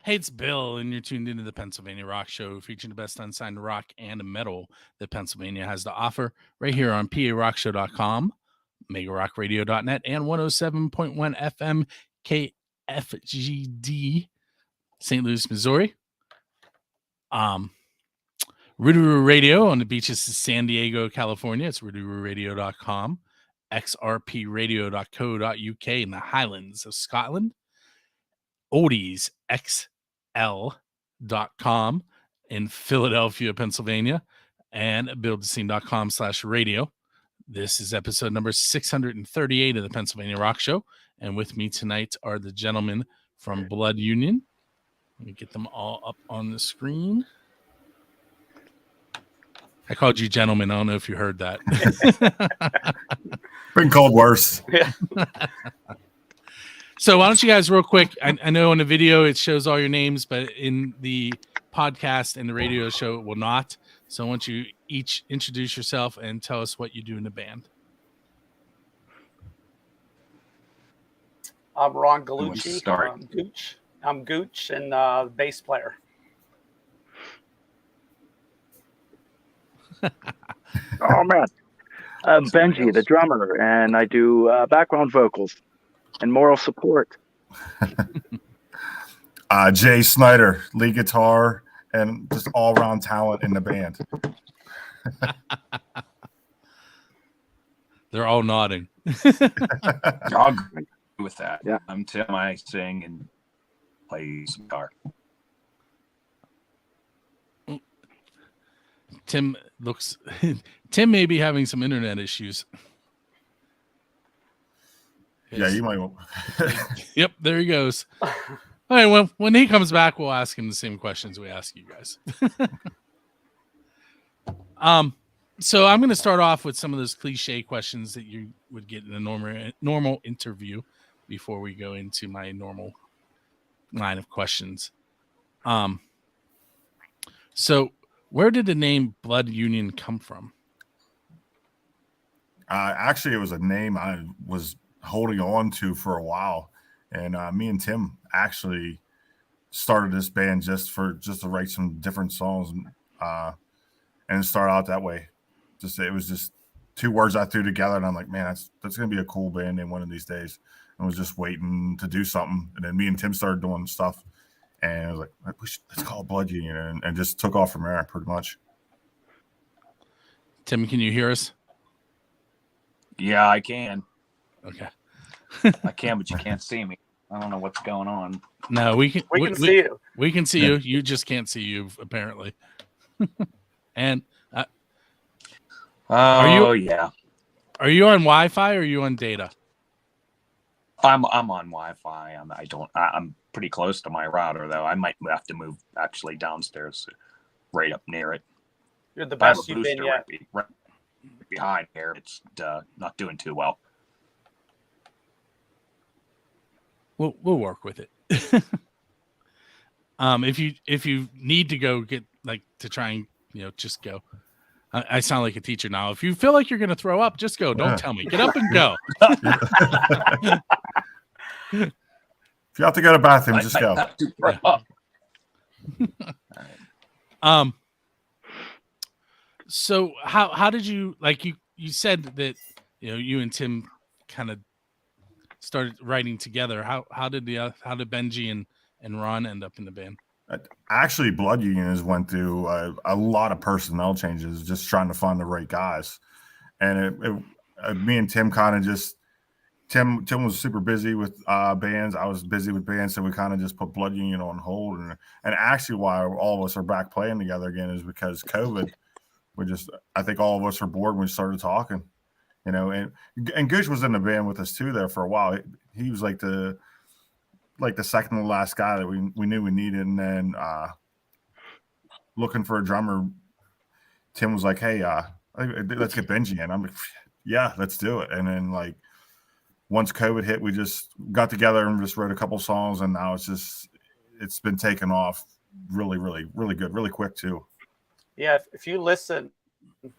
Hey, it's Bill, and you're tuned into the Pennsylvania Rock Show, featuring the best unsigned rock and metal that Pennsylvania has to offer, right here on PARockShow.com, MegaRockRadio.net, and 107.1 FM KFGD, St. Louis, Missouri. Roo Radio on the beaches of San Diego, California. It's rootooradio.com, xrpradio.co.uk in the Highlands of Scotland, oldiesxl.com in Philadelphia, Pennsylvania, and buildscene.com/radio. This is episode number 638 of the Pennsylvania Rock Show. And with me tonight are the gentlemen from Blood Union. Let me get them all up on the screen. I called you gentlemen. I don't know if you heard that. Been called worse. Yeah. So why don't you guys real quick, I know in the video it shows all your names, but in the podcast and the radio show it will not. So I want you each introduce yourself and tell us what you do in the band. I'm Ron Who wants to Gallucci. start? I'm Gooch and bass player. Oh man, Benji, the drummer, and I do background vocals and moral support. Jay Snyder, lead guitar, and just all-around talent in the band. They're all nodding. I'll agree with that. Yeah. I'm Tim. I sing and play some guitar. Tim may be having some internet issues. Yeah, you might. Yep, there he goes. All right, well, when he comes back, we'll ask him the same questions we ask you guys. So I'm going to start off with some of those cliche questions that you would get in a normal interview before we go into my normal line of questions. So where did the name Blood Union come from? Actually, it was a name I was holding on to for a while, and me and Tim actually started this band just to write some different songs, and start out that way. It was just two words I threw together, and I'm like, man, that's gonna be a cool band name one of these days. I was just waiting to do something, and then me and Tim started doing stuff, and I was like, let's call it Blood Union, and just took off from there pretty much. Tim, can you hear us? Yeah, I can. Okay. I can, but you can't see me. I don't know what's going on. No, we can See you. We can see you. You just can't see you, apparently. And yeah. Are you on Wi-Fi or are you on data? I'm on Wi-Fi. I'm pretty close to my router though. I might have to move actually downstairs, right up near it. You're the I have a best you've been booster yet. right behind here. It's not doing too well. We'll work with it. If you need to go get to try and just go. I sound like a teacher now. If you feel like you're going to throw up, just go. Don't tell me. Get up and go. If you have to go to the bathroom, just go. So how did you you said that you and Tim kind of started writing together. How did Benji and Ron end up in the band? Actually, Blood Union has went through a lot of personnel changes, just trying to find the right guys. And me and Tim kind of just Tim was super busy with bands. I was busy with bands, so we kind of just put Blood Union on hold. And actually, why all of us are back playing together again is because COVID. I think all of us were bored when we started talking. And Gooch was in the band with us too there for a while. He was like the second to last guy that we knew we needed. And then looking for a drummer, Tim was like, hey, let's get Benji in. I'm like, yeah, let's do it. And then once COVID hit, we just got together and just wrote a couple songs, and now it's been taken off really, really, really good, really quick too. Yeah, if you listen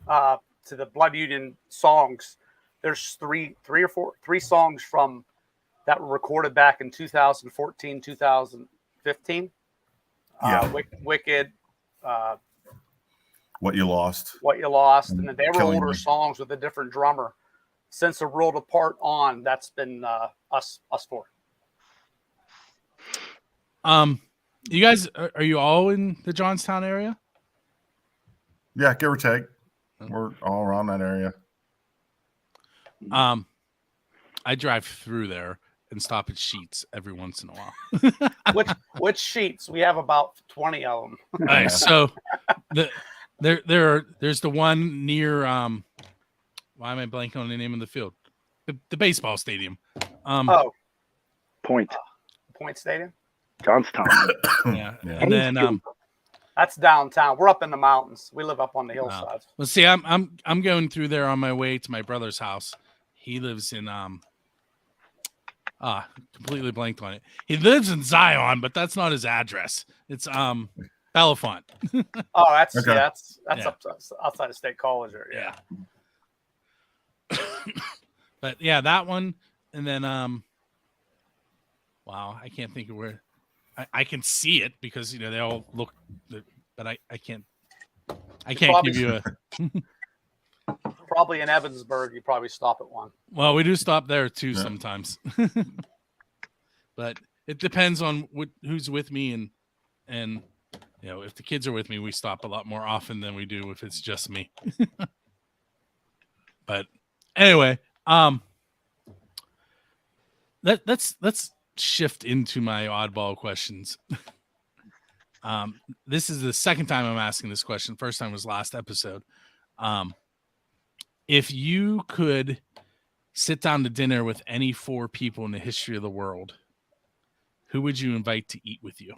to the Blood Union songs, there's three songs from that were recorded back in 2014, 2015 Yeah. Wicked, What You Lost. What You Lost, And and they were Killing older Me. songs with a different drummer. Since the World Apart on, that's been us four. You guys, are you all in the Johnstown area? Yeah, give or take. We're all around that area. I drive through there and stop at Sheets every once in a while. Which Sheets? We have about 20 of them. All right, so there's the one near why am I blanking on the name of the field? The baseball stadium. Point Stadium. Johnstown. Yeah. And then that's downtown. We're up in the mountains. We live up on the hillsides. Well, see, I'm going through there on my way to my brother's house. He lives in completely blanked on it. He lives in Zion, but that's not his address. It's Bellefonte. Oh, that's Okay. that's up outside of State College area. Yeah. But yeah, that one, and then wow, I can't think of where. I can see it because they all look, but I can't give you a. Probably in Evansburg, you probably stop at one. Well, we do stop there too sometimes, but it depends on who's with me, and if the kids are with me, we stop a lot more often than we do if it's just me. But anyway, let's shift into my oddball questions. This is the second time I'm asking this question. First time was last episode. If you could sit down to dinner with any 4 people in the history of the world, who would you invite to eat with you?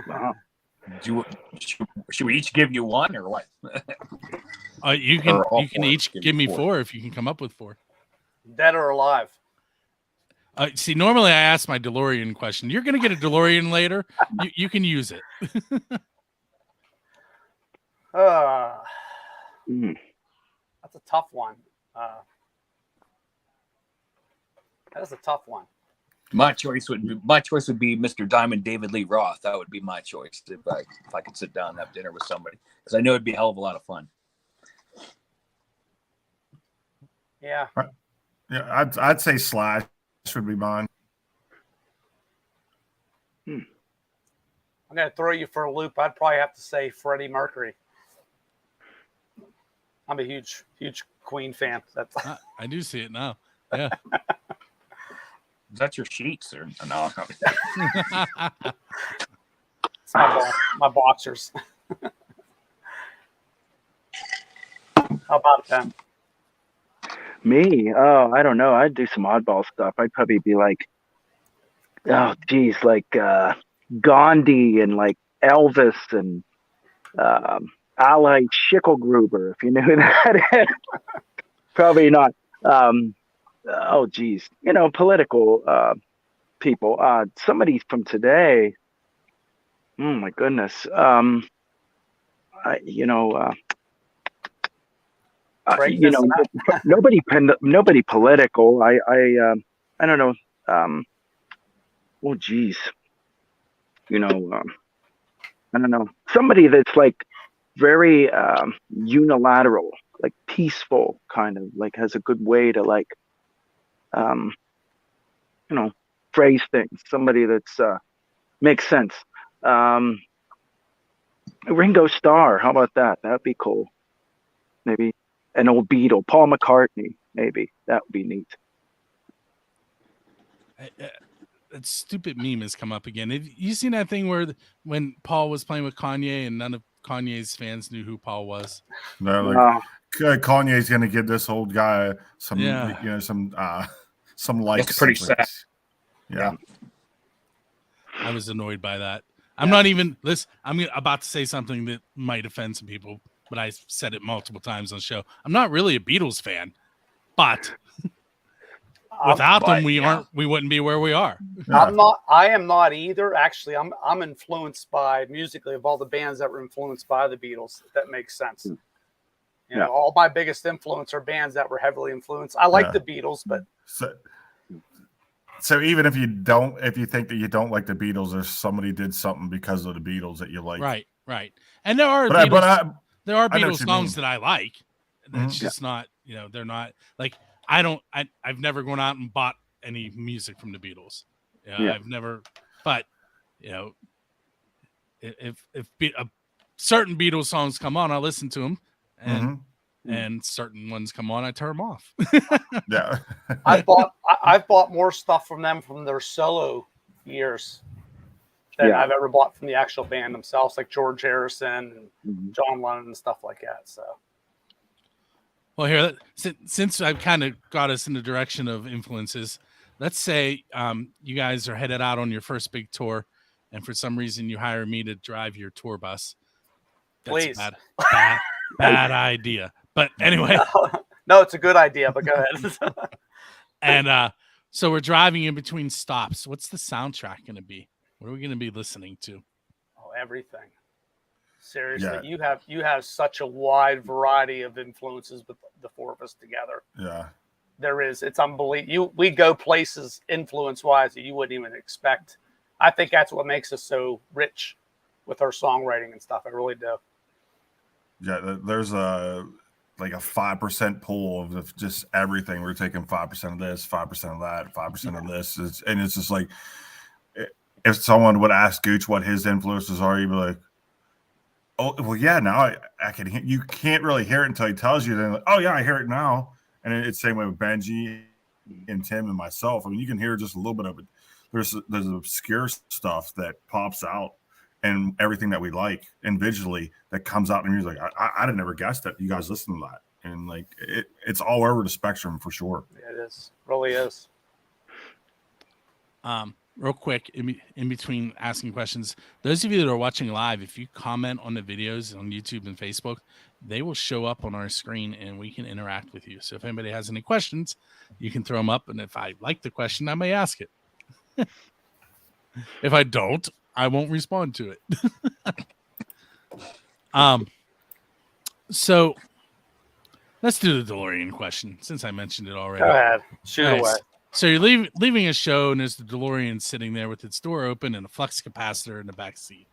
Wow. Should we each give you one or what? You can Or each give me 4. 4 if you can come up with 4. Dead or alive? See, normally I ask my DeLorean question. You're going to get a DeLorean later. You can use it. That's a tough one. That's a tough one. My choice would be Mr. Diamond David Lee Roth. That would be my choice if I could sit down and have dinner with somebody, because I know it'd be a hell of a lot of fun. Yeah. Yeah, I'd say Slash would be mine. I'm going to throw you for a loop. I'd probably have to say Freddie Mercury. I'm a huge Queen fan. I do see it now. Yeah. Is that your sheets or no? It's my boxers. How about them? Me? Oh, I don't know. I'd do some oddball stuff. I'd probably be like, like Gandhi and like Elvis and Ally Schickelgruber, if you know who that is. Probably not. Political people. Somebody from today. Oh my goodness. Nobody political. I don't know. I don't know. Somebody that's like very unilateral, like peaceful, kind of like has a good way to like, phrase things. Somebody that's makes sense. Ringo Starr. How about that? That'd be cool. Maybe an old Beatle, Paul McCartney. Maybe that would be neat. That stupid meme has come up again. Have you seen that thing where when Paul was playing with Kanye and none of Kanye's fans knew who Paul was? No, like Kanye's gonna give this old guy some likes. That's pretty sad. Yeah. I was annoyed by that. I'm not even I'm about to say something that might offend some people, but I said it multiple times on the show. I'm not really a Beatles fan, but without them, we wouldn't be where we are. I am not either. Actually, I'm influenced by musically of all the bands that were influenced by the Beatles. If that makes sense. All my biggest influence are bands that were heavily influenced. I like the Beatles, but So even if you think that you don't like the Beatles, or somebody did something because of the Beatles that you like. Right. And there are But Beatles, there are I know Beatles what you songs mean. that I like. That's Mhm. just not, they're not like I've never gone out and bought any music from the Beatles. Yeah. I've never, but if certain Beatles songs come on, I listen to them, and and certain ones come on, I turn them off. Yeah. I've bought more stuff from them from their solo years than Yeah. I've ever bought from the actual band themselves, like George Harrison and Mhm. John Lennon and stuff like that. So, Well, here, since I've kind of got us in the direction of influences, let's say you guys are headed out on your first big tour, and for some reason you hire me to drive your tour bus. That's please. a bad idea. But anyway, No, it's a good idea, but go ahead. and so we're driving in between stops. What's the soundtrack going to be? What are we going to be listening to? Oh, everything. Seriously, Yeah. you have such a wide variety of influences with the four of us together. Yeah. There is, it's unbelievable. We go places influence-wise that you wouldn't even expect. I think that's what makes us so rich with our songwriting and stuff. I really do. Yeah, there's a 5% pool of just everything. We're taking 5% of this, 5% of that, 5% of this. And it's just like, if someone would ask Gooch what his influences are, you'd be like, oh, well, yeah, now I can hear. You can't really hear it until he tells you. Then, like, oh yeah, I hear it now. And it's the same way with Benji and Tim and myself. I mean, you can hear just a little bit of it. There's obscure stuff that pops out, and everything that we like individually that comes out in music. I'd have never guessed that you guys listen to that, and like it's all over the spectrum for sure. It is, really is. Real quick, in between asking questions, those of you that are watching live, if you comment on the videos on YouTube and Facebook, they will show up on our screen and we can interact with you. So if anybody has any questions, you can throw them up. And if I like the question, I may ask it. If I don't, I won't respond to it. So let's do the DeLorean question since I mentioned it already. Go ahead. Shoot Nice. away. So you're leaving a show, and there's the DeLorean sitting there with its door open and a flux capacitor in the back seat.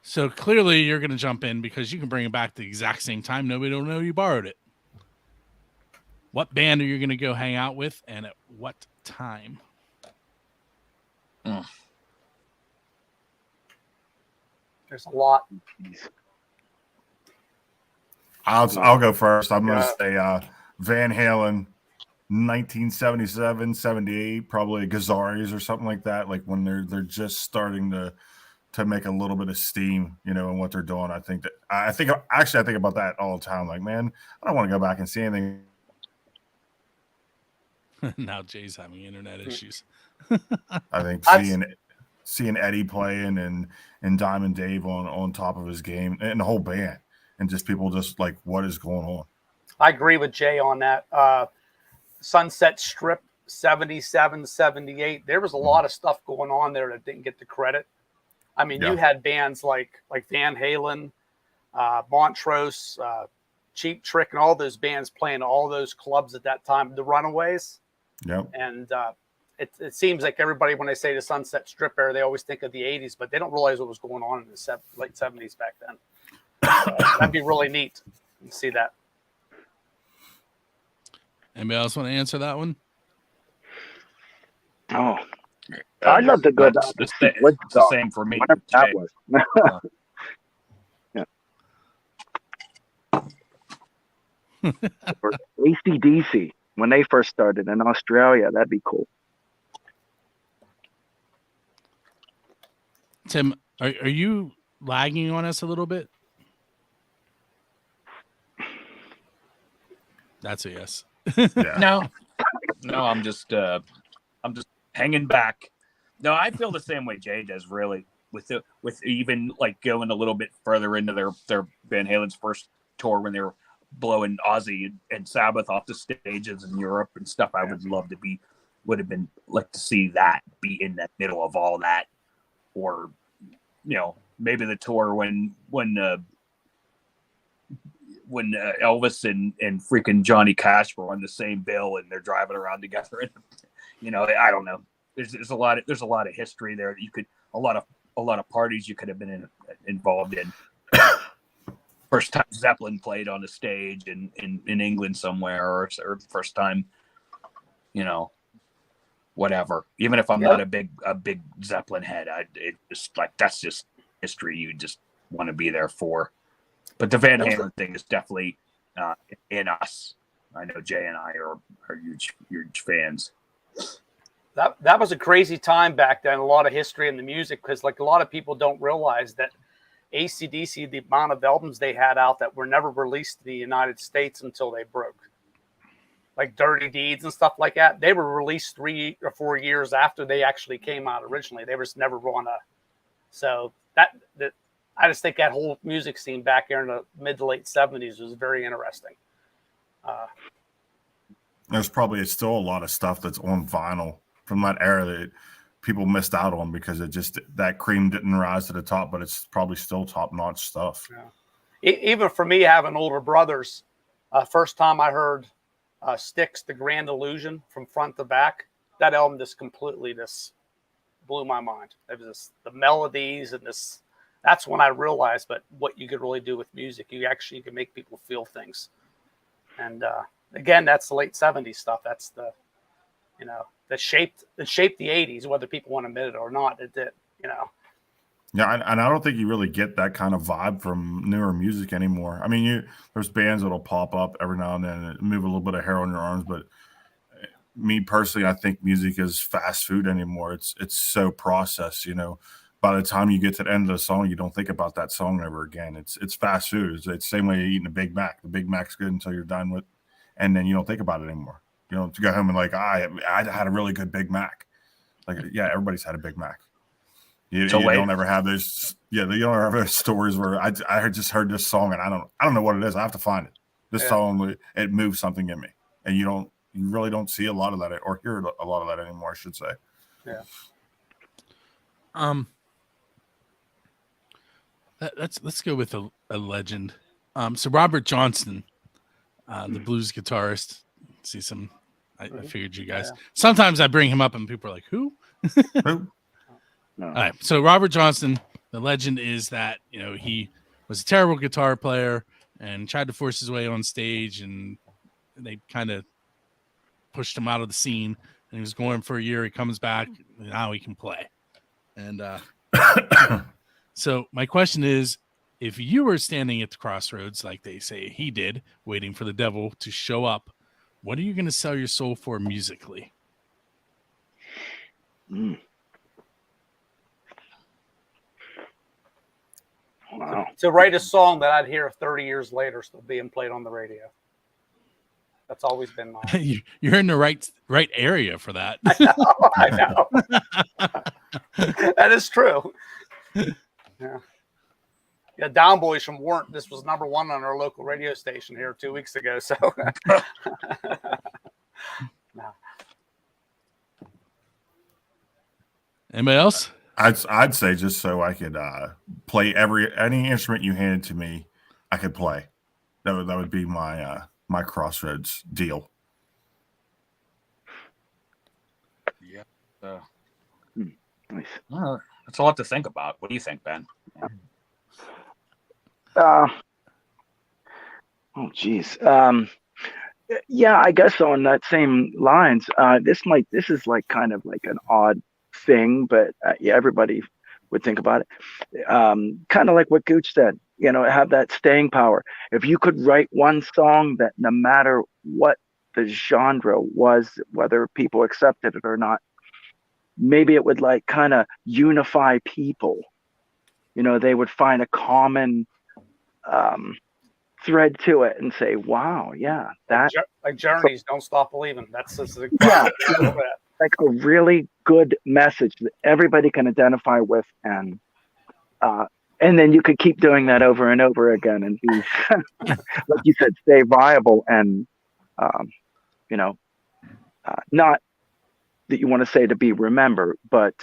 So clearly you're going to jump in because you can bring it back the exact same time. Nobody will know you borrowed it. What band are you going to go hang out with, and at what time? There's a lot. I'll go first. I'm going to say Van Halen, 1977, 78, probably Gazaris or something like that. Like when they're just starting to make a little bit of steam, in what they're doing. I think about that all the time. Like, man, I don't want to go back and see anything. Now Jay's having internet issues. I think seeing Eddie playing and Diamond Dave on top of his game and the whole band and just people just like, what is going on? I agree with Jay on that. Sunset Strip, 77, 78. There was a lot of stuff going on there that didn't get the credit. I mean, you had bands like Van Halen, Montrose, Cheap Trick, and all those bands playing all those clubs at that time. The Runaways. Yep. And it seems like everybody, when they say the Sunset Strip era, they always think of the 80s, but they don't realize what was going on in the late 70s back then. That'd be really neat to see that. Anybody else want to answer that one? Oh, I'd love to go down. It's the same for me. Whatever that was. Or AC/DC when they first started in Australia, that'd be cool. Tim, are you lagging on us a little bit? That's a yes. No, I'm just hanging back. No, I feel the same way Jay does, really, with even like going a little bit further into their Van Halen's first tour when they were blowing Ozzy and Sabbath off the stages in Europe and stuff. I would have been like to see that be in the middle of all that, or maybe the tour when Elvis and freaking Johnny Cash were on the same bill and they're driving around together I don't know. There's a lot of history there that you could a lot of parties you could have been involved in. First time Zeppelin played on a stage in England somewhere, or first time, whatever. Even if I'm not a big Zeppelin head, that's just history you just want to be there for. But the Van Halen thing is definitely in us. I know Jay and I are huge fans. That was a crazy time back then. A lot of history in the music, because like a lot of people don't realize that AC/DC, the amount of albums they had out that were never released in the United States until they broke, like Dirty Deeds and stuff like that. They were released 3 or 4 years after they actually came out originally. They was never on a. So that I just think that whole music scene back there in the mid to late 70s was very interesting. There's probably still a lot of stuff that's on vinyl from that era that people missed out on because that cream didn't rise to the top, but it's probably still top-notch stuff. Yeah. Even for me, having older brothers, first time I heard Styx, The Grand Illusion, from front to back, that album just completely blew my mind. It was the melodies and this. That's when I realized what you could really do with music. You can make people feel things. And again, that's the late 70s stuff. That's that shaped the 80s, whether people want to admit it or not. It did, Yeah, and I don't think you really get that kind of vibe from newer music anymore. I mean, there's bands that'll pop up every now and then and move a little bit of hair on your arms, but me personally, I think music is fast food anymore. It's so processed, By the time you get to the end of the song, you don't think about that song ever again. It's fast food. It's the same way you're eating a Big Mac. The Big Mac's good until you're done with, and then you don't think about it anymore. To go home and I had a really good Big Mac. Like, yeah, everybody's had a Big Mac. You don't ever have those. Yeah, you don't ever have those stories where I just heard this song and I don't know what it is. I have to find it. This song, it moves something in me, and you really don't see a lot of that or hear a lot of that anymore, I should say. Yeah. Let's go with a legend. So Robert Johnson, the blues guitarist. See some. I figured you guys. Yeah. Sometimes I bring him up and people are like, "Who?" Who? No. All right. So Robert Johnson, the legend is that he was a terrible guitar player and tried to force his way on stage, and they kind of pushed him out of the scene. And he was going for a year. He comes back, and now he can play. And so my question is, if you were standing at the crossroads, like they say he did, waiting for the devil to show up, what are you going to sell your soul for musically? Wow. To write a song that I'd hear 30 years later still being played on the radio. That's always been mine. You're in the right area for that. I know. That is true. Yeah. Yeah, Down Boys from Warrant. This was number 1 on our local radio station here 2 weeks ago. So, no. Anybody else? I'd say just so I could play any instrument you handed to me, I could play. That would be my my crossroads deal. Yeah. Nice. That's a lot to think about. What do you think, Ben? Oh, geez. Yeah, I guess on that same lines, this is like kind of like an odd thing, but yeah, everybody would think about it. Kind of like what Gooch said, have that staying power. If you could write one song that no matter what the genre was, whether people accepted it or not, maybe it would like kind of unify people. They would find a common thread to it and say, wow, yeah, that like Journey's Don't Stop Believing. That's just like a really good message that everybody can identify with, and then you could keep doing that over and over again and be like you said, stay viable and not that you want to say to be remembered, but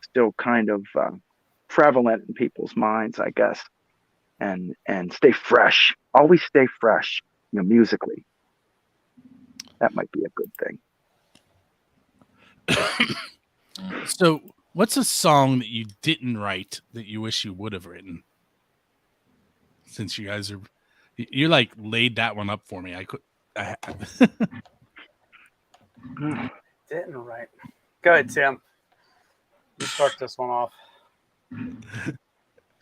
still kind of prevalent in people's minds, I guess. And stay fresh. Always stay fresh, musically. That might be a good thing. So, what's a song that you didn't write that you wish you would have written? Since you guys are, you like laid that one up for me. Didn't write. Go ahead, Tim. You start this one off.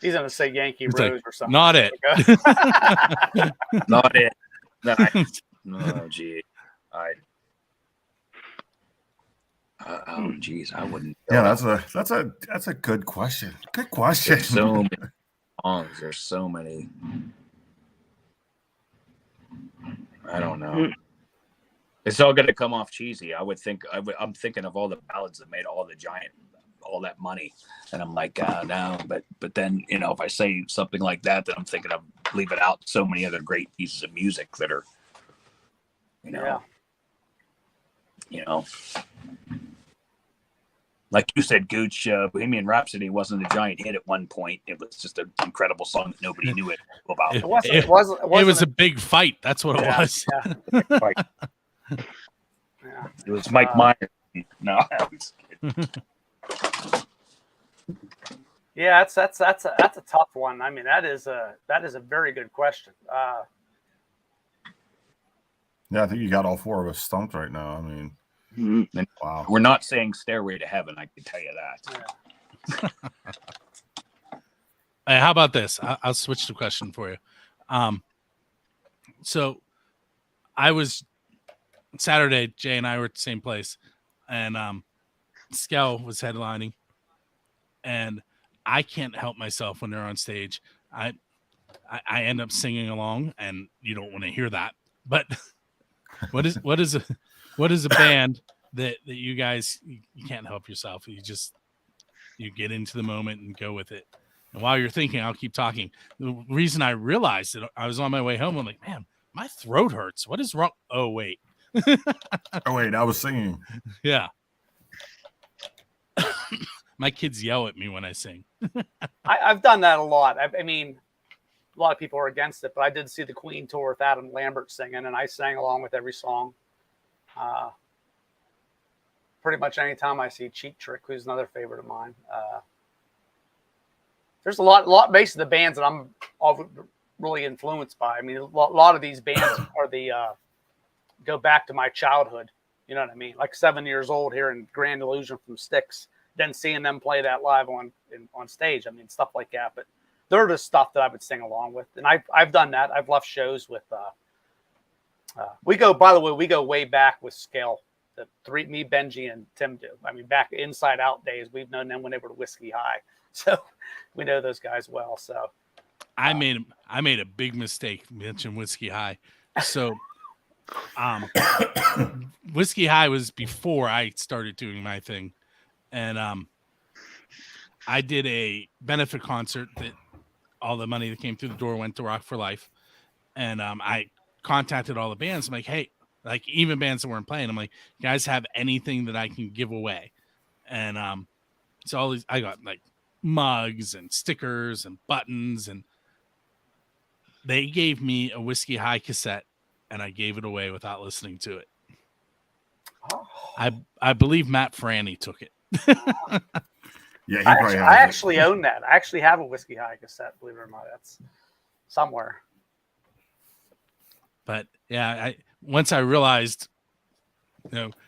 He's gonna say Yankee It's Rose like, or something. not it. Not it. No, gee. Oh, geez, I wouldn't. Yeah, that's a good question. Good question. There's so many songs. There's so many. I don't know. It's all going to come off cheesy. I would think. I'm thinking of all the ballads that made all that money, and I'm like, no. But then if I say something like that, then I'm thinking of leaving out so many other great pieces of music that are, like you said, Gooch, Bohemian Rhapsody wasn't a giant hit at one point. It was just an incredible song that nobody knew it about. It was a big fight. That's what it was. Yeah. It was Mike Myers. No, I was kidding. Yeah, that's a tough one. I mean, that is a very good question. Yeah, I think you got all four of us stumped right now. I mean, wow. We're not saying Stairway to Heaven. I can tell you that. Hey, how about this? I'll switch the question for you. So I was Saturday, Jay and I were at the same place, and Skell was headlining, and I can't help myself when they're on stage. I end up singing along, and you don't want to hear that. But what is a band that you guys, you can't help yourself. You get into the moment and go with it. And while you're thinking, I'll keep talking. The reason I realized it, I was on my way home. I'm like, man, my throat hurts. What is wrong? Oh, wait. Oh, wait, I was singing. Yeah. My kids yell at me when I sing. I've done that a lot. I mean, a lot of people are against it, but I did see the Queen tour with Adam Lambert singing, and I sang along with every song. Pretty much anytime I see Cheap Trick, who's another favorite of mine. There's a lot based on the bands that I'm really influenced by. I mean, a lot of these bands are go back to my childhood. You know what I mean? Like 7 years old here in Grand Illusion from Styx, then seeing them play that live on stage. I mean, stuff like that. But they're the stuff that I would sing along with, and I've done that. I've left shows with. We go way back with Scale. Me, Benji, and Tim do. I mean, back Inside Out days, we've known them when they were Whiskey High, so we know those guys well. So I made a big mistake mentioning Whiskey High. So Whiskey High was before I started doing my thing, and I did a benefit concert that all the money that came through the door went to Rock for Life, and I contacted all the bands. I'm like, hey. Like even bands that weren't playing, I'm like, you guys have anything that I can give away? And so all these, I got like mugs and stickers and buttons, and they gave me a Whiskey High cassette, and I gave it away without listening to it. Oh. I believe Matt Franny took it. Yeah, I actually own that. I actually have a Whiskey High cassette. Believe it or not, that's somewhere. But yeah, once I realized,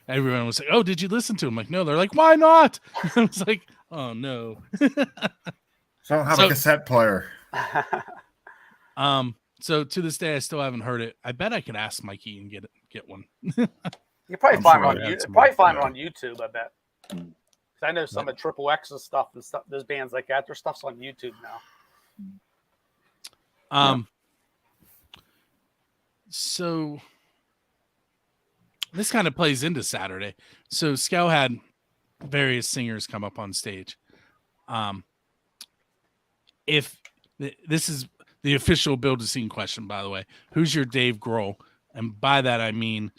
everyone was like, "Oh, did you listen to him?" I'm like, no. They're like, "Why not?" I was like, "Oh no." So I don't have a cassette player. So to this day, I still haven't heard it. I bet I could ask Mikey and get one. You probably find it on YouTube. I bet. I know some of Triple X's stuff and stuff. Those bands like that, their stuff's on YouTube now. So this kind of plays into Saturday. So Scow had various singers come up on stage. If this is the official Build a Scene question, by the way, who's your Dave Grohl? And by that, I mean,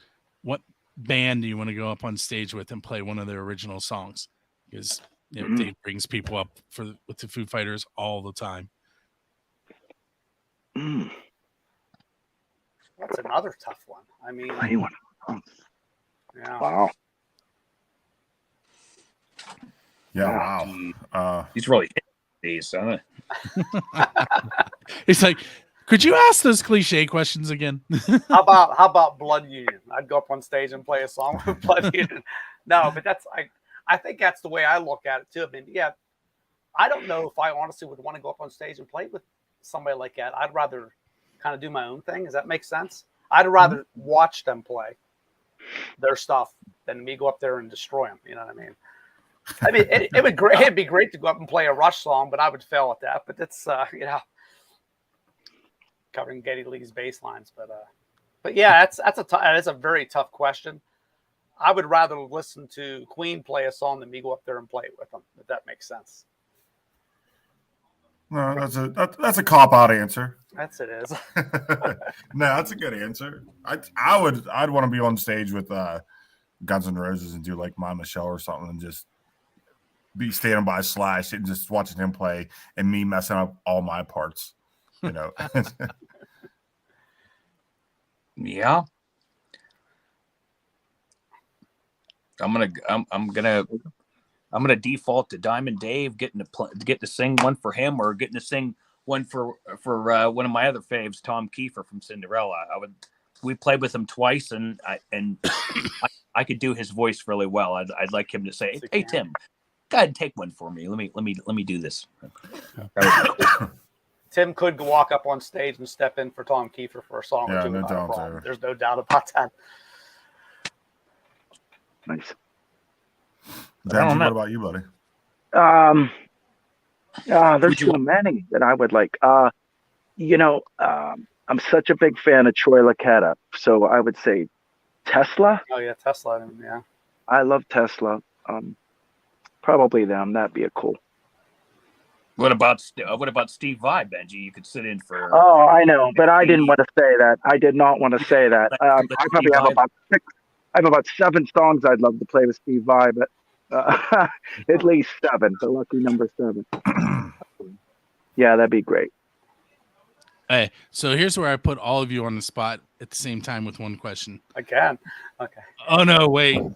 what band do you want to go up on stage with and play one of their original songs? Because Dave brings people up with the Foo Fighters all the time. That's another tough one. I mean, Anyone? yeah. Wow. Yeah, wow. He's really hitting these, huh? It's like, could you ask those cliche questions again? How about Blood Union? I'd go up on stage and play a song with Blood Union. No, but I think that's the way I look at it too. I mean, yeah, I don't know if I honestly would want to go up on stage and play with somebody like that. I'd rather kind of do my own thing. Does that make sense? I'd rather watch them play their stuff than me go up there and destroy them. You know what I mean? I mean, it'd be great to go up and play a Rush song, but I would fail at that. But it's covering Geddy Lee's bass lines. But yeah, that's a very tough question. I would rather listen to Queen play a song than me go up there and play it with them. If that makes sense. No, that's a cop out answer. It is. No, that's a good answer. I'd want to be on stage with Guns N' Roses and do like My Michelle or something and just be standing by Slash and just watching him play and me messing up all my parts. You know. Yeah. I'm gonna default to Diamond Dave, getting to sing one for him, or getting to sing one for one of my other faves, Tom Kiefer from Cinderella. We played with him twice, and I could do his voice really well. I'd like him to say, "Hey Tim, go ahead and take one for me. Let me do this." Tim could walk up on stage and step in for Tom Kiefer for a song or two. No doubt. There's no doubt about that. Nice. Benji, what about you, buddy? There's so many that I would like. I'm such a big fan of Troy Luccketta, so I would say Tesla. Oh yeah, Tesla. Yeah. I love Tesla. Probably them. That'd be a cool. What about Steve Vai, Benji? You could sit in for. Oh, I know, but I didn't want to say that. I did not want to say that. I probably have about 7 songs I'd love to play with Steve Vai, but at least 7. The lucky number 7. Yeah, that'd be great. Hey, so here's where I put all of you on the spot at the same time with one question. I can. Okay. Oh no, wait. All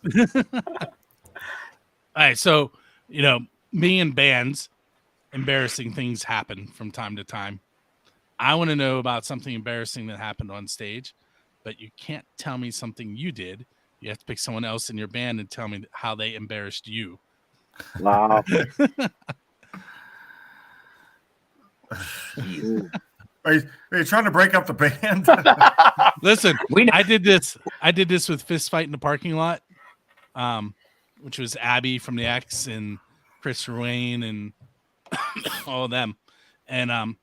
right, so me and bands, embarrassing things happen from time to time. I want to know about something embarrassing that happened on stage, but you can't tell me something you did. You have to pick someone else in your band and tell me how they embarrassed you. Wow. Are you trying to break up the band? Listen, I did this with Fist Fight in the parking lot, which was Abby from the X and Chris Ruane and all of them. And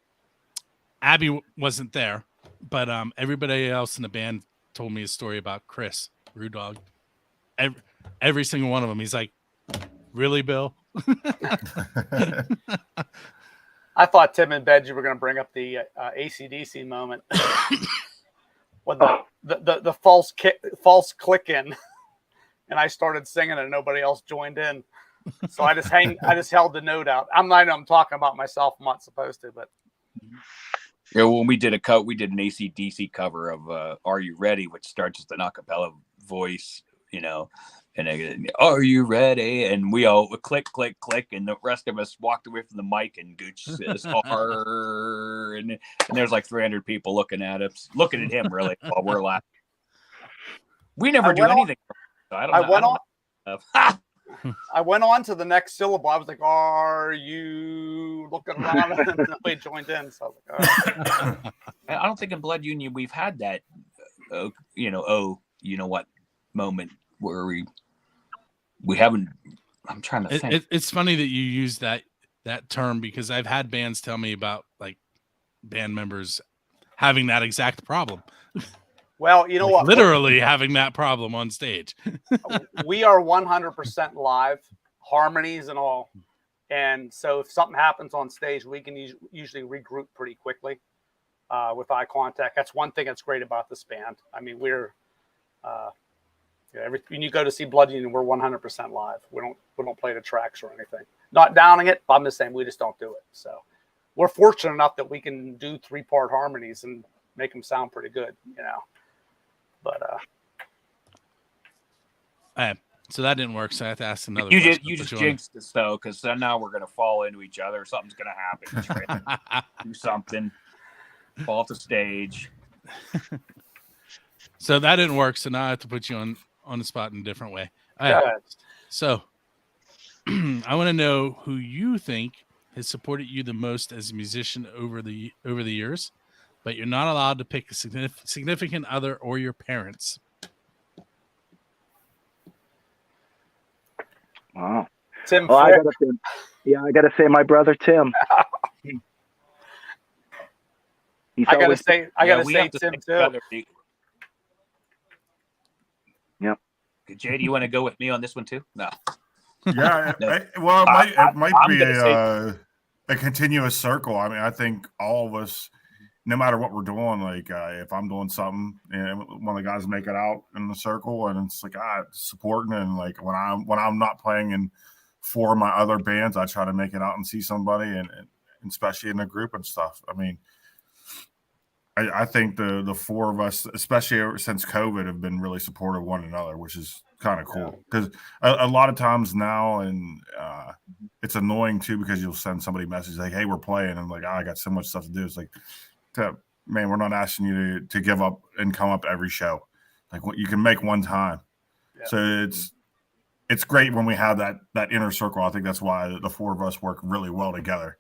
Abby wasn't there, but everybody else in the band told me a story about Chris Rudog. Every single one of them. He's like, "Really, Bill?" I thought Tim and Benji were going to bring up the AC/DC moment when the false click in, and I started singing and nobody else joined in. So I just held the note out. I'm talking about myself. I'm not supposed to, but yeah. When we did an AC/DC cover of "Are You Ready," which starts with an acapella voice, and again, "Are you ready?" And we all click, click, click, and the rest of us walked away from the mic, and Gooch says, and there's like 300 people looking at him really while we're laughing. We never do anything. I went on to the next syllable. I was like, "Are you looking around?" And nobody joined in. So I was like, "Oh." I don't think in Blood Union we've had that, what moment where we haven't. I'm trying to think. It's funny that you use that term because I've had bands tell me about like band members having that exact problem. Well, you know what? Literally having that problem on stage. We are 100% live, harmonies and all. And so if something happens on stage, we can usually regroup pretty quickly with eye contact. That's one thing that's great about this band. I mean, we're when you go to see Blood Union, we're 100% live. We don't play the tracks or anything. Not downing it, but I'm just saying we just don't do it. So we're fortunate enough that we can do 3-part harmonies and make them sound pretty good, But So that didn't work. So I have to ask another You question. just jinxed us though, because now we're gonna fall into each other. Something's gonna happen. Trip, do something. Fall off the stage. So that didn't work. So now I have to put you on the spot in a different way. All right. Good. So I want to know who you think has supported you the most as a musician over the years, but you're not allowed to pick a significant other or your parents. Wow. Tim, Well, I gotta say my brother Tim. He's I gotta always- say We have to Tim stick too. together. Yep. Jay, do you want to go with me on this one too? No. Yeah, No. it might I'm be gonna a continuous circle. I mean, I think all of us, no matter what we're doing, like if I'm doing something and one of the guys make it out in the circle, and it's like supporting, and like when I'm not playing in 4 of my other bands, I try to make it out and see somebody, and especially in the group and stuff. I mean, I think the 4 of us, especially ever since COVID, have been really supportive of one another, which is kind of cool. Because a lot of times now, and it's annoying too, because you'll send somebody a message like, "Hey, we're playing," and I'm like, I got so much stuff to do. It's like, man, we're not asking you to give up and come up every show. Like, what you can make one time. Yeah. So it's great when we have that inner circle. I think that's why the 4 of us work really well together.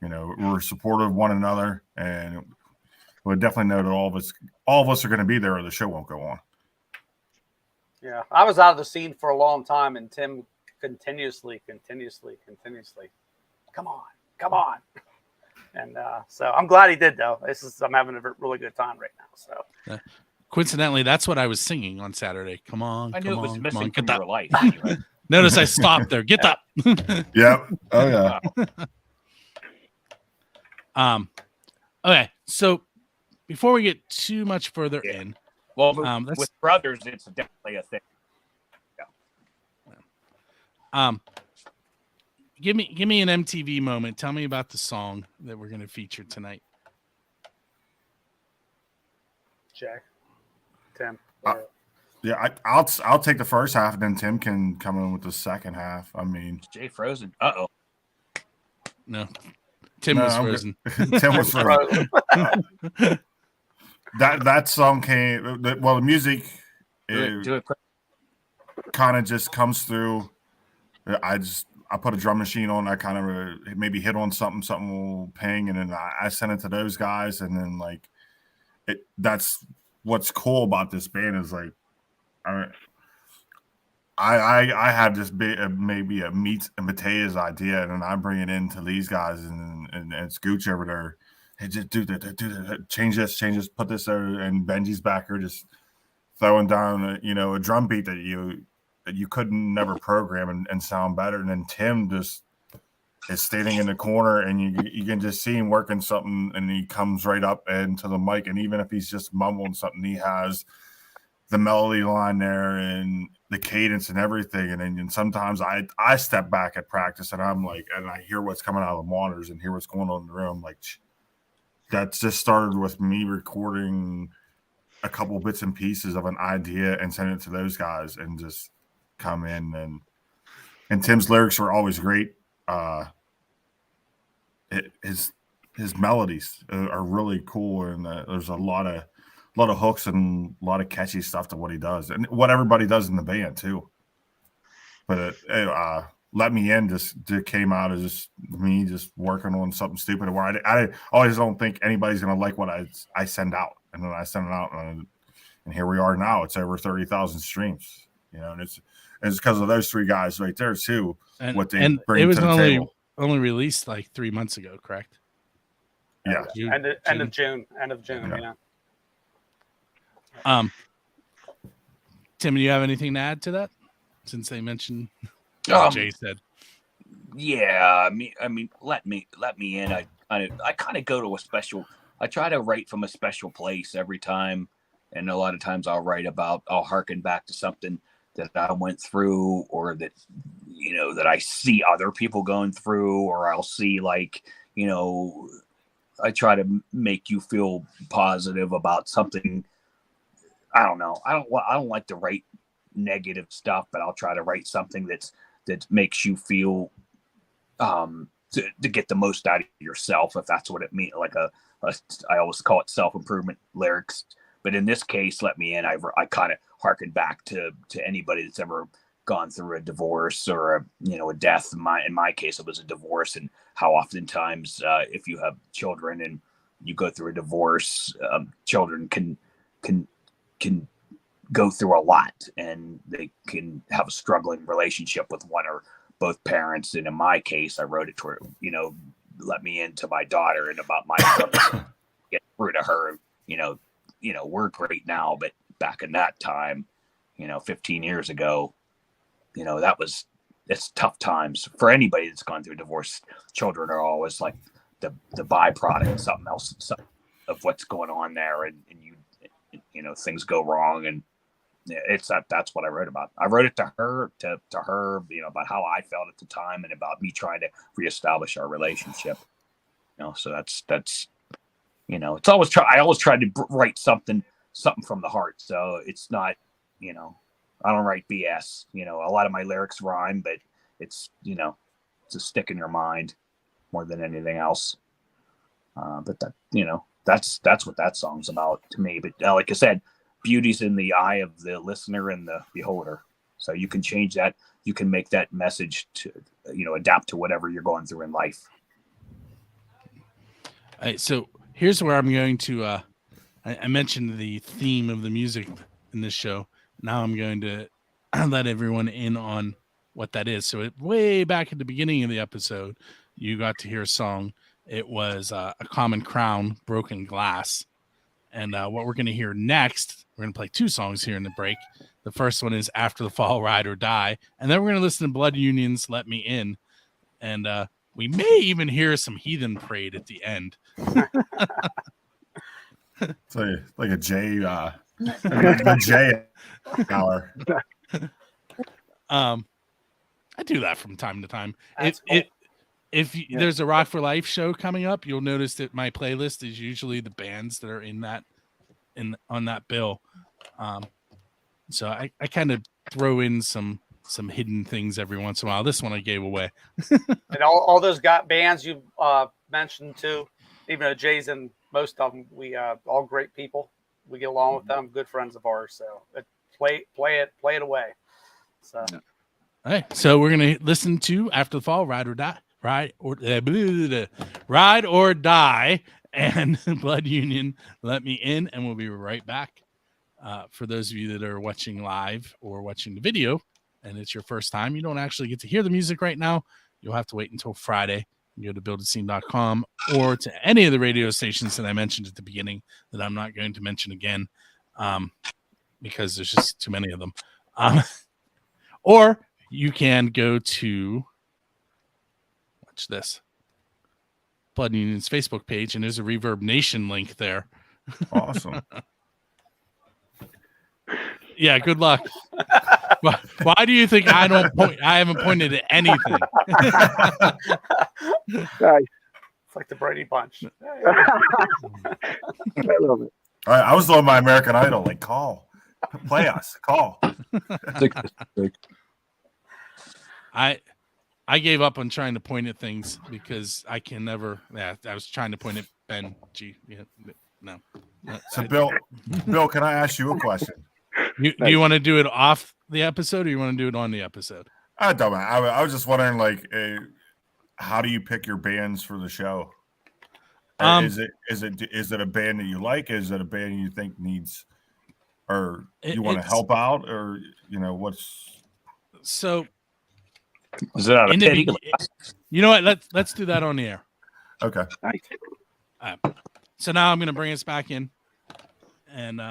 You know, we're supportive of one another, and we definitely know that all of us are going to be there, or the show won't go on. Yeah, I was out of the scene for a long time, and Tim continuously, come on, and so I'm glad he did though. I'm having a really good time right now. So Coincidentally, that's what I was singing on Saturday. Come on, I knew come it was on, missing come from on, your life. Anyway. Notice I stopped there. Get up. Yep. Oh yeah. Okay, so before we get too much further in, Well, that's- with brothers, it's definitely a thing. give me an MTV moment. Tell me about the song that we're going to feature tonight. Jack, Tim. Yeah, I'll take the first half, and then Tim can come in with the second half. I mean, Jay frozen. Uh-oh. No, Tim was I'm frozen. Tim was frozen. That song came. Well, the music Do it quick. kind of just comes through. I put a drum machine on. I kind of maybe hit on something will ping, and then I send it to those guys, and then like that's what's cool about this band is like I have this maybe a meat and potatoes idea, and then I bring it into these guys, and it's Gooch over there. Hey, just do that, change this, put this there, and Benji's back here just throwing down a drum beat that you couldn't never program and sound better. And then Tim just is standing in the corner, and you can just see him working something, and he comes right up into the mic, and even if he's just mumbling something, he has the melody line there and the cadence and everything. And then sometimes I step back at practice, and I'm like, and I hear what's coming out of the monitors and hear what's going on in the room. Like, that just started with me recording a couple bits and pieces of an idea and sending it to those guys, and just come in, and Tim's lyrics were always great. His melodies are really cool, and there's a lot of hooks and a lot of catchy stuff to what he does, and what everybody does in the band too. But Let Me In just came out as just me just working on something stupid where I always don't think anybody's gonna like what I send out, and then I send it out, and here we are now. It's over 30,000 streams, and it's because of those 3 guys right there too. And, what they and bring it was to the table. only released like 3 months ago, correct? Yeah. End of June. Yeah. Tim, do you have anything to add to that? Since they mentioned Jay said. Yeah, I mean, let me in. I kind of go to a special. I try to write from a special place every time, and a lot of times I'll harken back to something that I went through, or that that I see other people going through, or I'll see I try to make you feel positive about something. I don't know. I don't like to write negative stuff, but I'll try to write something that makes you feel to get the most out of yourself, if that's what it means. Like I always call it self-improvement lyrics, but in this case, Let Me In, I kind of harken back to anybody that's ever gone through a divorce or a death. In my case, it was a divorce, and how oftentimes if you have children and you go through a divorce, children can go through a lot, and they can have a struggling relationship with one or both parents. And in my case, I wrote it toward, let me into my daughter and about my get through to her. We're great now, but back in that time, 15 years ago, it's tough times for anybody that's gone through a divorce. Children are always like the byproduct, something else of what's going on there, and things go wrong, and that's what I wrote about. I wrote it to her, about how I felt at the time and about me trying to reestablish our relationship. So that's it's always I always tried to write something from the heart. So it's not, I don't write BS. A lot of my lyrics rhyme, but it's it's a stick in your mind more than anything else. But that that's what that song's about to me. But like I said, beauty's in the eye of the listener and the beholder. So you can change that. You can make that message to, adapt to whatever you're going through in life. All right, so here's where I'm going to, I mentioned the theme of the music in this show. Now I'm going to let everyone in on what that is. So way back at the beginning of the episode, you got to hear a song. It was A Common Crown, Broken Glass. And what we're going to hear next, we're going to play two songs here in the break. The first one is After the Fall, Ride or Die. And then we're going to listen to Blood Union's Let Me In. And we may even hear some Heathen Parade at the end. It's like a J, the J hour. I do that from time to time. Cool. If there's a Rock for Life show coming up, you'll notice that my playlist is usually the bands that are on that bill. So I kind of throw in some hidden things every once in a while. This one I gave away. And all those bands you mentioned too, even though Jay's in most of them, we all great people. We get along with them, good friends of ours. So play it away. So. All right, so we're gonna listen to After the Fall, Ride or Die. Ride or Die, and Blood Union, Let Me In, and we'll be right back. For those of you that are watching live or watching the video, and it's your first time, you don't actually get to hear the music right now. You'll have to wait until Friday. You go to buildascene.com or to any of the radio stations that I mentioned at the beginning that I'm not going to mention again, because there's just too many of them. Or you can go to this Blood Union's Facebook page, and there's a Reverb Nation link there. Awesome. Yeah, good luck. Why do you think I haven't pointed at anything? Nice. It's like the Brady Bunch. I love it. I was on my American Idol, like, play us, call. I gave up on trying to point at things because I can never. Yeah, I was trying to point at Ben G. Yeah, no. So, Bill, can I ask you a question? Do you want to do it off the episode, or you want to do it on the episode? I don't know. I was just wondering, like, how do you pick your bands for the show? Is it a band that you like? Is it a band you think needs, or you want to help out, or what's? So, is it out of pity? You know what? Let's do that on the air. Okay. Nice. So now I'm going to bring us back in, and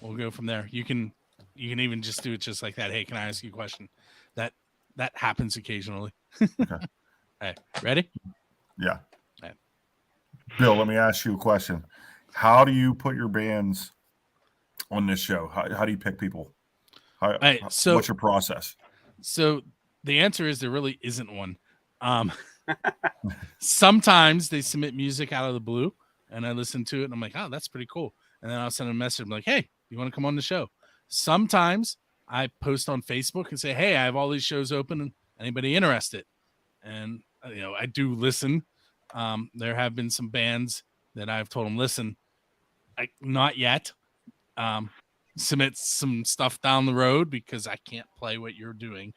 we'll go from there. You can even just do it just like that. Hey, can I ask you a question? That happens occasionally. Okay. All right, ready? Yeah. All right. Bill, let me ask you a question. How do you put your bands on this show? How do you pick people? What's your process? So the answer is there really isn't one. Sometimes they submit music out of the blue, and I listen to it, and I'm like, oh, that's pretty cool. And then I'll send a message. I'm like, hey, you want to come on the show? sometimes I post on Facebook and say, hey, I have all these shows open. Anybody interested? And, I do listen. There have been some bands that I've told them, listen, not yet. Submit some stuff down the road because I can't play what you're doing.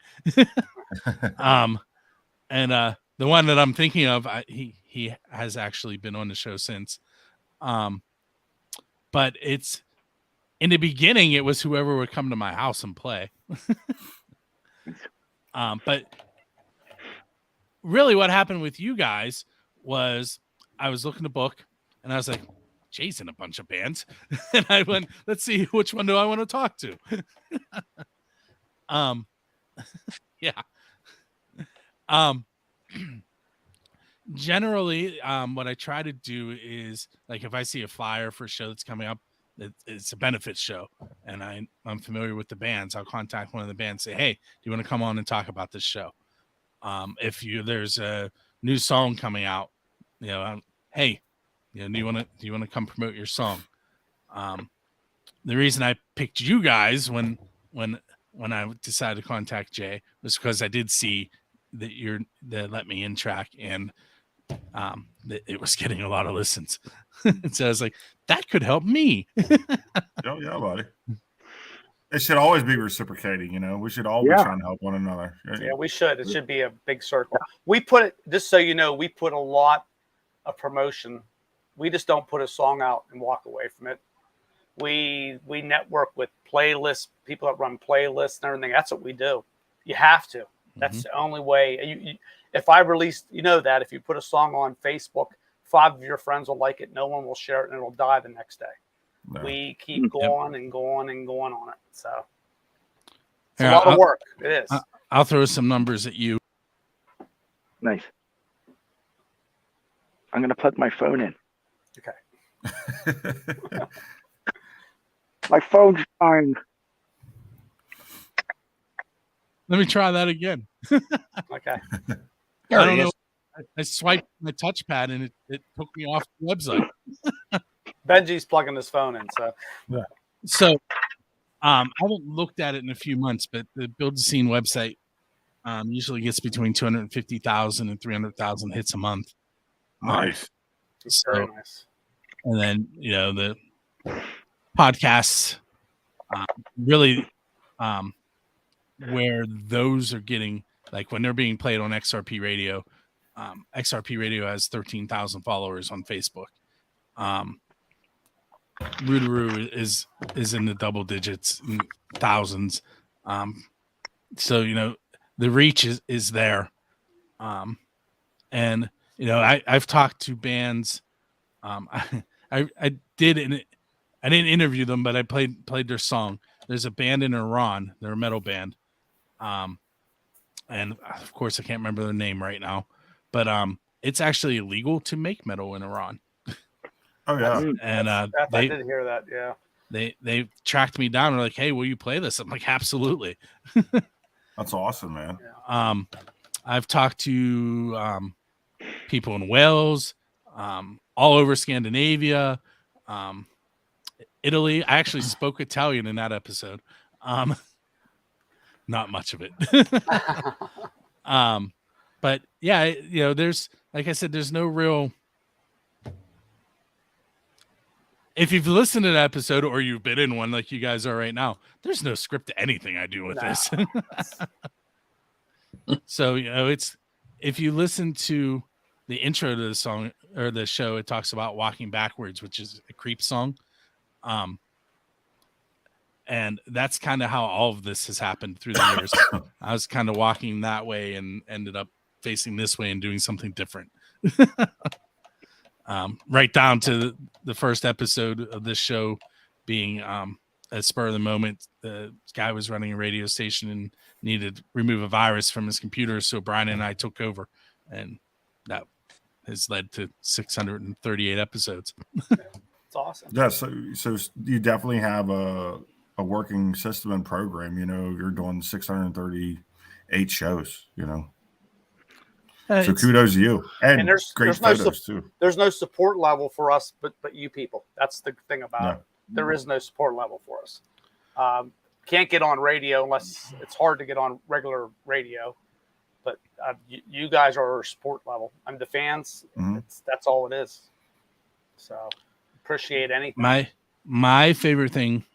And the one that I'm thinking of, he has actually been on the show since. But it's in the beginning, it was whoever would come to my house and play. But really what happened with you guys was I was looking to book and I was like, Jay's in a bunch of bands. And I went, let's see, which one do I want to talk to? Yeah. Generally, what I try to do is, like, if I see a flyer for a show that's coming up, it's a benefit show, and I'm familiar with the bands, I'll contact one of the bands, say, hey, do you want to come on and talk about this show? If there's a new song coming out, hey, do you want to come promote your song? The reason I picked you guys when I decided to contact Jay was because I did see that the Let Me In track, and it was getting a lot of listens. So I was like, that could help me. Oh, yeah, buddy. It should always be reciprocating, we should all be trying to help one another. Yeah, we should. It should be a big circle. We put it, just so you know, we put a lot of promotion. We just don't put a song out and walk away from it. We network with playlists, people that run playlists and everything. That's what we do. You have to. That's the only way. If I release, that if you put a song on Facebook, 5 of your friends will like it. No one will share it, and it'll die the next day. No. We keep going and going and going on it. So it's a lot of work. It is. I'll throw some numbers at you. Nice. I'm going to plug my phone in. Okay. My phone's dying. Let me try that again. Okay. I don't know. I swiped my touchpad and it took me off the website. Benji's plugging his phone in. So, So I haven't looked at it in a few months, but the Build the Scene website usually gets between 250,000 and 300,000 hits a month. Nice. Very nice. And then, the podcasts really where those are getting, like when they're being played on XRP Radio, XRP Radio has 13,000 followers on Facebook. Rootaroo is in the double digits, thousands. So, the reach is there. And, I've talked to bands. I didn't interview them, but I played their song. There's a band in Iran. They're a metal band. And of course I can't remember their name right now, but it's actually illegal to make metal in Iran. Oh yeah. And I did hear that. Yeah. They tracked me down and were like, hey, will you play this? I'm like, absolutely. That's awesome, man. I've talked to people in Wales, all over Scandinavia, Italy. I actually spoke Italian in that episode. Not much of it. But yeah, there's, like I said, there's no real, if you've listened to an episode or you've been in one like you guys are right now, there's no script to anything I do with this. So, it's, if you listen to the intro to the song or the show, it talks about walking backwards, which is a Creep song. And that's kind of how all of this has happened through the years. I was kind of walking that way and ended up facing this way and doing something different. Right down to the first episode of this show being a spur of the moment. The guy was running a radio station and needed to remove a virus from his computer. So Brian and I took over, and that has led to 638 episodes. It's awesome. Yeah. So you definitely have a working system and program. You're doing 638 shows. So kudos to you, and there's great photos too. There's no support level for us, but you people. That's the thing about it. There is no support level for us. can't get on radio unless it's hard to get on regular radio. But you guys are sport level. I'm the fans. That's all it is. So appreciate anything. My favorite thing,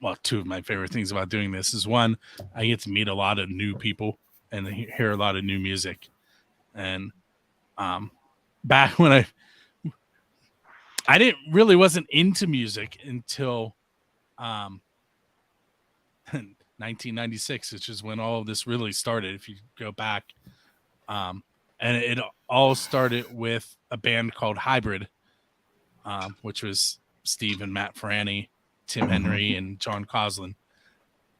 well, two of my favorite things about doing this is, one, I get to meet a lot of new people and hear a lot of new music. And back when wasn't into music until 1996, which is when all of this really started. If you go back, and it all started with a band called Hybrid, which was Steve and Matt Ferrani, Tim Henry, and John Coslin.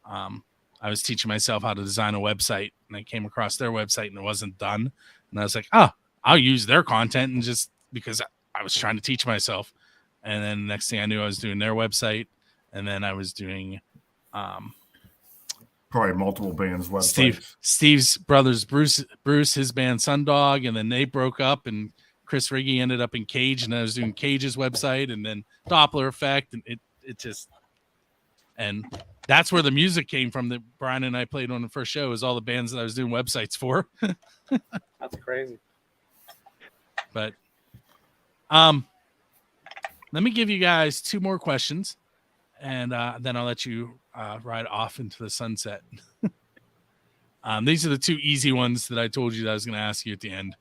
I was teaching myself how to design a website, and I came across their website and it wasn't done. And I was like, I'll use their content, and just because I was trying to teach myself. And then next thing I knew, I was doing their website, and then I was doing probably multiple bands' websites. Steve's brothers, Bruce, his band Sundog, and then they broke up, and Chris Riggy ended up in Cage, and I was doing Cage's website, and then Doppler Effect, and it just, and that's where the music came from that Brian and I played on the first show, is all the bands that I was doing websites for. That's crazy. But let me give you guys two more questions, and then I'll let you ride off into the sunset. These are the two easy ones that I told you that I was going to ask you at the end.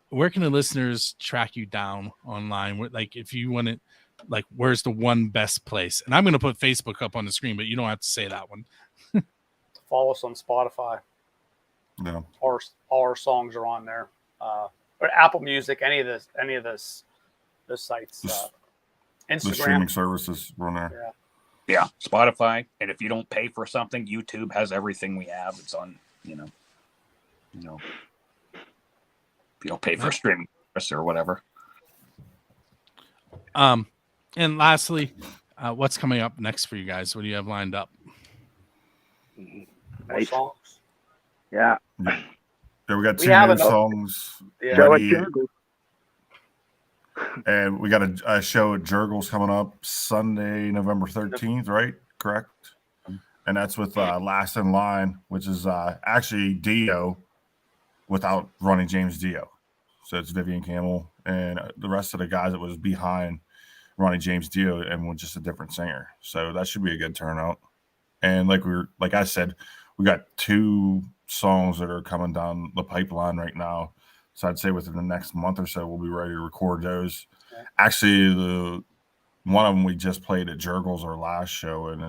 Where can the listeners track you down online? Like, if you want to, like, where's the one best place? And I'm going to put Facebook up on the screen, but you don't have to say that one. Follow us on Spotify. No. All our songs are on there. Or Apple Music, any of those sites. Instagram. The streaming services are on there. Yeah, Spotify. And if you don't pay for something, YouTube has everything we have. It's on, if you don't pay for streaming service or whatever. And lastly, what's coming up next for you guys? What do you have lined up? Nice. Songs. Yeah. Yeah, we got two new songs ready. And we got a show at Jurgles coming up Sunday, November 13th, right? Correct? And that's with Last in Line, which is actually Dio without Ronnie James Dio. So it's Vivian Campbell and the rest of the guys that was behind Ronnie James Dio, and with just a different singer. So that should be a good turnout. And like I said, we got two songs that are coming down the pipeline right now. So I'd say within the next month or so, we'll be ready to record those. Okay. Actually, one of them we just played at Jurgles, our last show, and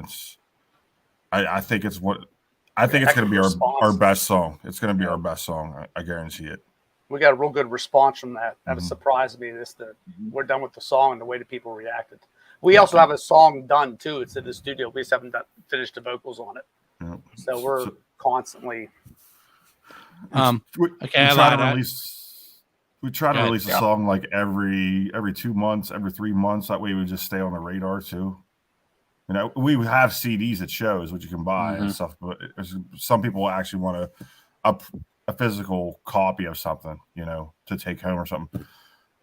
I think it's going to be our best song. It's going to be our best song. I guarantee it. We got a real good response from that. That surprised me. We're done with the song and the way the people reacted. We also have a song done too. It's in the studio. We just haven't finished the vocals on it. Yep. So we're constantly. We try to release a song like every 2 months, every 3 months. That way we just stay on the radar too. We have CDs at shows which you can buy and stuff, but some people actually want a physical copy of something, to take home or something.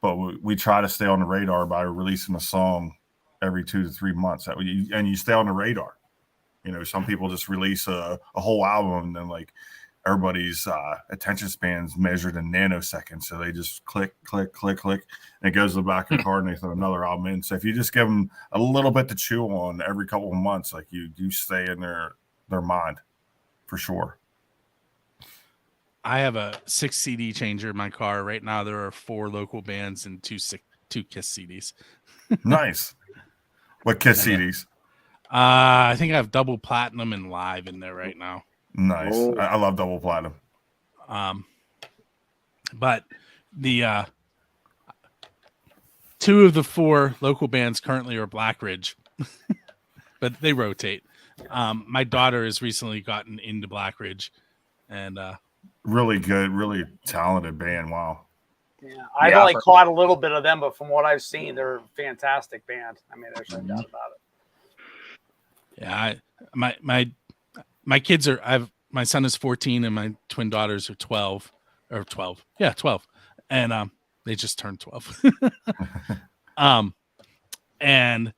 But we try to stay on the radar by releasing a song every 2 to 3 months. That way you stay on the radar. Some people just release a whole album, and then everybody's attention span's measured in nanoseconds. So they just click, click, click, click, and it goes to the back of the card, and they throw another album in. So if you just give them a little bit to chew on every couple of months, you stay in their mind for sure. I have a 6 CD changer in my car right now. There are 4 local bands and 2 Kiss CDs. Nice. What Kiss CDs? I think I have Double Platinum and Live in there right now. Nice. Oh. I love Double Platinum. But the 2 of the 4 local bands currently are Black Ridge, but they rotate. My daughter has recently gotten into Black Ridge, and really good, really talented band. Wow. Yeah, I've only caught a little bit of them, but from what I've seen, they're a fantastic band. I mean, there's no doubt about it. Yeah, my kids are. My son is 14, and my twin daughters are 12. Yeah, 12, and they just turned 12. And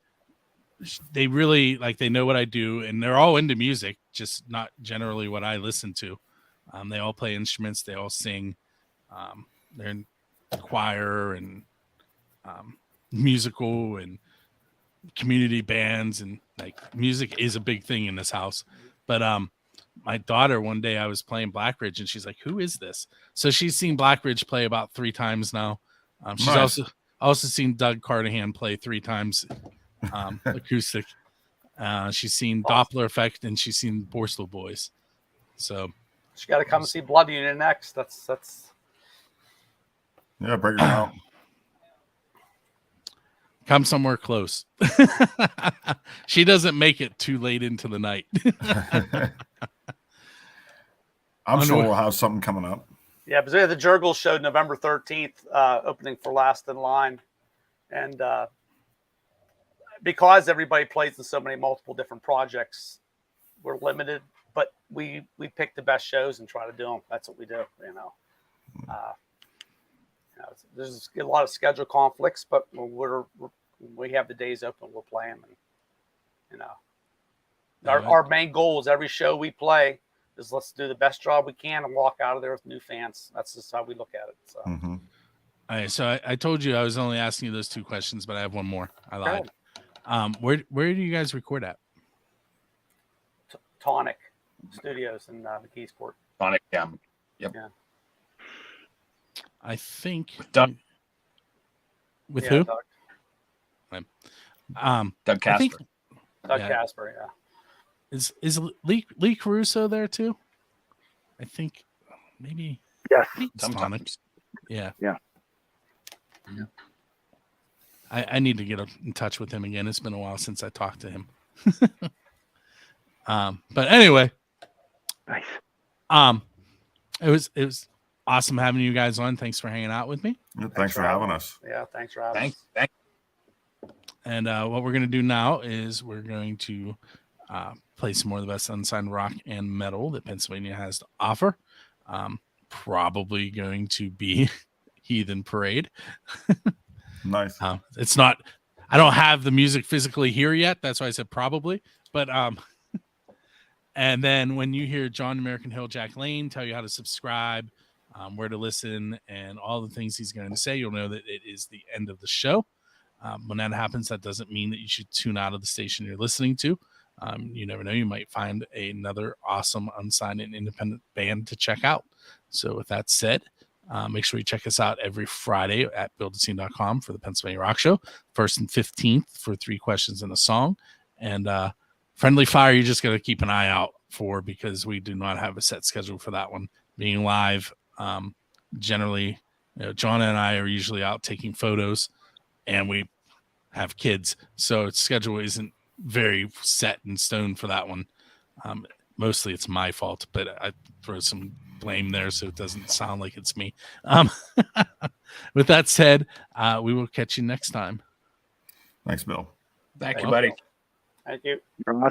they really they know what I do, and they're all into music, just not generally what I listen to. They all play instruments, they all sing. They're in choir and musical and community bands, and music is a big thing in this house. But my daughter, one day I was playing Blackridge, and she's like, "Who is this?" So she's seen Blackridge play about 3 times now. She's Nice. also seen Doug Carnahan play 3 times acoustic. She's seen Doppler Effect, and she's seen Borstal Boys. So she got to come see Blood Union next. That's Yeah, break it out. come somewhere close. She doesn't make it too late into the night. I'm sure we'll have something coming up. Yeah, but the Jurgles showed November 13th, opening for Last in Line. And because everybody plays in so many multiple different projects, we're limited, but we pick the best shows and try to do them. That's what we do, there's a lot of schedule conflicts, but we have the days open, we'll play them. And, our main goal is every show we play is let's do the best job we can and walk out of there with new fans. That's just how we look at it. So, All right, so I told you I was only asking you those 2 questions, but I have one more. I lied. Where do you guys record at? Tonic Studios in McKeesport. Tonic, yeah. Yep. Yeah. I think Doug. With who? Doug Casper. Doug Casper, yeah. Is Lee Caruso there too? I think maybe. Yes. Tonic. Yeah. Yeah. I need to get in touch with him again. It's been a while since I talked to him. But anyway, Nice. It was awesome having you guys on. Thanks for hanging out with me. Yeah, thanks for having us. Yeah, thanks for having us. Thanks. And what we're going to do now is we're going to play some more of the best unsigned rock and metal that Pennsylvania has to offer. Probably going to be Heathen Parade. Nice. It's not, I don't have the music physically here yet. That's why I said probably. But and then when you hear John American Hill Jack Lane tell you how to subscribe, where to listen, and all the things he's going to say, you'll know that it is the end of the show. When that happens, that doesn't mean that you should tune out of the station you're listening to. You never know. You might find another awesome unsigned and independent band to check out. So with that said, make sure you check us out every Friday at buildatscene.com for the Pennsylvania Rock Show. 1st and 15th for 3 questions and a song. And Friendly Fire, you're just going to keep an eye out for, because we do not have a set schedule for that one being live. Generally, John and I are usually out taking photos, and we have kids, so its schedule isn't very set in stone for that one. Mostly it's my fault, but I throw some blame there so it doesn't sound like it's me. With that said, we will catch you next time. Thanks, Bill. Thank you, buddy. Thank you. You're awesome.